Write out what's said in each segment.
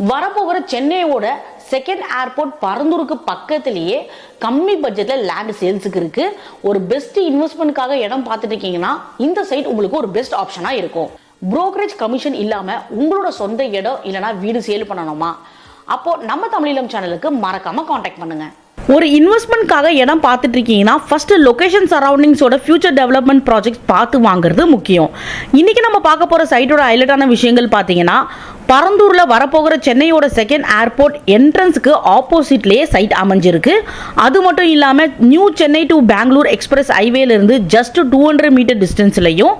வரப்போகிற சென்னையோட second airport பரந்தூருக்கு பக்கத்திலேயே கம்மி பட்ஜெட்ல லேண்ட் சேல்ஸுக்கு இருக்கு. ஒரு பெஸ்ட் இன்வெஸ்ட்மெண்ட்காக இடம் பார்த்துட்டு இருக்கீங்கன்னா இந்த சைட் உங்களுக்கு ஒரு பெஸ்ட் ஆப்ஷனா இருக்கும். புரோக்கரேஜ் கமிஷன் இல்லாம உங்களோட சொந்த இடம் இல்லைன்னா வீடு சேல் பண்ணணுமா? அப்போ நம்ம தமிழீழம் சேனலுக்கு மறக்காம காண்டாக்ட் பண்ணுங்க. ஒரு இன்வெஸ்ட்மெண்ட்காக இடம் பார்த்துட்டு இருக்கீங்கன்னா ஃபர்ஸ்ட் லொகேஷன் சரௌண்டிங்ஸோட ஃபியூச்சர் டெவலப்மெண்ட் ப்ராஜெக்ட் பார்த்து வாங்குறது முக்கியம். இன்னைக்கு நம்ம பார்க்க போற சைட்டோட ஹைலைட்டான விஷயங்கள் பார்த்தீங்கன்னா, பரந்தூர்ல வரப்போகிற சென்னையோட செகண்ட் ஏர்போர்ட் என்ட்ரன்ஸுக்கு ஆப்போசிட்லேயே சைட் அமைஞ்சிருக்கு. அது மட்டும் இல்லாமல் new Chennai to Bangalore express ஹைவேல இருந்து ஜஸ்ட் 200 மீட்டர் டிஸ்டன்ஸ்லையும்,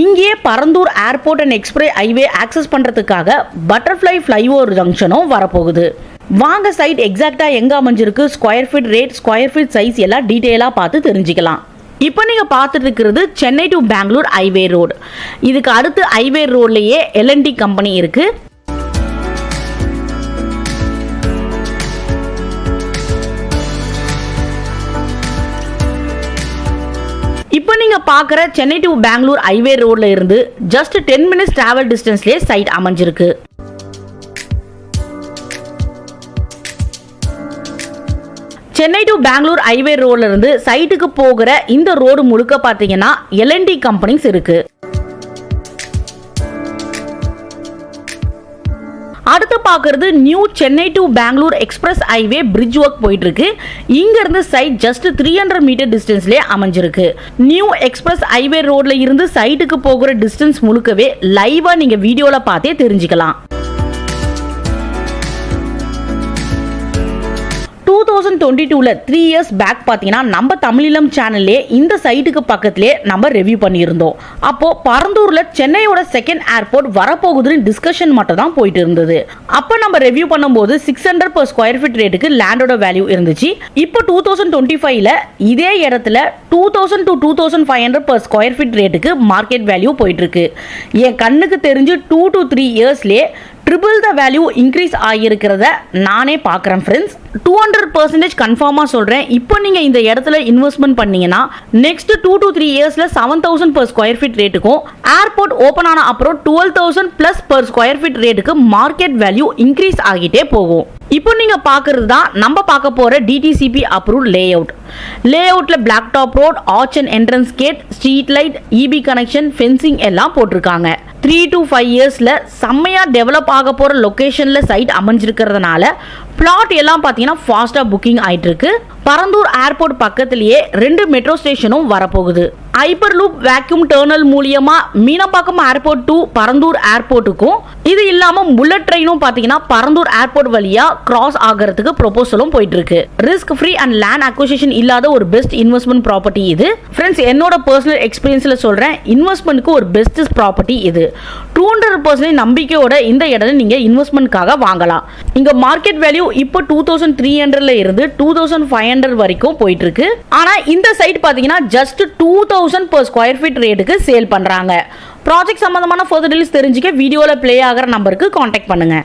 இங்கேயே Parandur airport and express highway access பண்ணுறதுக்காக பட்டர்ஃப்ளை ஃப்ளைஓவர் ஜங்ஷனும் வரப்போகுது. வாங்க சைட் எக்ஸாக்டா எங்க அமைஞ்சிருக்கு, square feet rate, square feet size எல்லாம் டீட்டெயிலாக பார்த்து தெரிஞ்சுக்கலாம். இப்போ நீங்கள் பார்த்துட்டு இருக்கிறது Chennai to Bangalore highway road. இதுக்கு அடுத்து ஹைவே ரோட்லேயே L&T கம்பெனி இருக்கு. இப்போ நீங்க பார்க்குற சென்னை டு பெங்களூர் ஹைவே ரோட்ல இருந்து ஜஸ்ட் 10 மினிட்ஸ் டிராவல் டிஸ்டன்ஸ்லேயே சைட் அமைஞ்சிருக்கு. சென்னை டு பெங்களூர் ஹைவே ரோட்ல இருந்து சைட்டுக்கு போகிற இந்த ரோடு முழுக்க பார்த்தீங்கன்னா L&T கம்பெனிஸ் இருக்கு. அடுத்து பார்க்கறது new Chennai to Bangalore express highway bridge work போயிட்டு இருக்கு. இங்க இருந்து சைட் ஜஸ்ட் 300 மீட்டர் டிஸ்டன்ஸ்லேயே அமைஞ்சிருக்கு. நியூ எக்ஸ்பிரஸ் ஹைவே ரோட்ல இருந்து சைட்டுக்கு போகிற டிஸ்டன்ஸ் முழுக்கவே லைவா நீங்க வீடியோல பார்த்தே தெரிஞ்சுக்கலாம். 2022ல 3 இயர்ஸ் பேக் பார்த்தீங்கன்னா நம்ம தமிழீழம் சேனல்லே இந்த சைட்டுக்கு பக்கத்திலே நம்ம ரிவ்யூ பண்ணியிருந்தோம். அப்போ பரந்தூர்ல சென்னையோட செகண்ட் ஏர்போர்ட் வரப்போகுதுன்னு டிஸ்கஷன் மட்டும் தான் போயிட்டு இருந்தது. அப்போ நம்ம ரிவ்யூ பண்ணும்போது 600 per ஸ்கொயர் ஃபீட் ரேட்டுக்கு லேண்டோட வேல்யூ இருந்துச்சு. இப்போ 2025ல இதே இடத்துல 2000 to 2500 per ஸ்கொயர் ஃபீட் ரேட்டுக்கு மார்க்கெட் வேல்யூ போயிட்டு இருக்கு. என் கண்ணுக்கு தெரிஞ்சு 2 to 3 இயர்ஸ்லேயே ட்ரிபிள் த வேல்யூ இன்க்ரீஸ் ஆகியிருக்கிறத நானே பார்க்குறேன் ஃப்ரெண்ட்ஸ். 200% கன்ஃபார்மாக சொல்கிறேன். இப்போ நீங்கள் இந்த இடத்துல இன்வெஸ்ட்மெண்ட் பண்ணீங்கன்னா நெக்ஸ்ட் 2 to 3 இயர்ஸில் 7000 per ஸ்கொயர் ஃபீட் ரேட்டுக்கும், ஏர்போர்ட் ஓப்பன் ஆன அப்புறம் 12,000 plus per ஸ்கொயர் ஃபீட் ரேட்டுக்கு மார்க்கெட் வேல்யூ இன்க்ரீஸ் ஆகிட்டே போகும். இப்போ நீங்கள் பார்க்குறது தான் நம்ம பார்க்க போகிற DTCP அப்ரூவ்ட் லே அவுட். லே அவுட்டில் black top road, arch and entrance gate, street light, EB connection, fencing எல்லாம் போட்டிருக்காங்க. 3 to 5 இயர்ஸில் செம்மையாக டெவலப் ஆக போகிற லொக்கேஷனில் சைட் அமைஞ்சிருக்கிறதுனால பிளாட் எல்லாம் பார்த்தீங்கன்னா ஃபாஸ்ட்டாக புக்கிங் ஆகிட்டு இருக்கு. பரந்தூர் ஏர்போர்ட் பக்கத்திலேயே 2 மெட்ரோ ஸ்டேஷனும் வரப்போகுது. ஹைப்பர் லூப் வேக்யூம் டர்னல் மூலியமா மீனம்பாக்கம் ஏர்போர்ட் டு பரந்தூர் ஏர்போர்ட்டுக்கும், இது இல்லாமல் புல்லட் ட்ரெயினும் பார்த்தீங்கன்னா பரந்தூர் ஏர்போர்ட் வழியா கிராஸ் ஆகிறதுக்கு ப்ரொபோசலும் போயிட்டு இருக்கு. Risk free and land acquisition இல்லாத ஒரு பெஸ்ட் இன்வெஸ்ட்மெண்ட் ப்ராப்பர்ட்டி இது. ஃப்ரெண்ட்ஸ், என்னோட பர்சனல் எக்ஸ்பீரியன்ஸில் சொல்கிறேன், இன்வெஸ்ட்மெண்ட்க்கு ஒரு பெஸ்ட் ப்ராப்பர்ட்டி இது. 200% நம்பிக்கையோட இந்த இடத்துல நீங்கள் இன்வெஸ்ட்மெண்ட்காக வாங்கலாம். இங்கே மார்க்கெட் வேல்யூ இப்போ 2300ல இருந்து 2500 வரைக்கும் போயிட்டு இருக்கு. ஆனால் இந்த சைட் பார்த்தீங்கன்னா ஜஸ்ட் 2000 per ஸ்கொயர் ஃபீட் ரேட்டுக்கு சேல் பண்ணுறாங்க. ப்ராஜெக்ட் சம்பந்தமான ஃபர்தர் டீல்ஸ் தெரிஞ்சுக்க வீடியோவில் ப்ளே ஆகிற நம்பருக்கு காண்டாக்ட் பண்ணுங்க.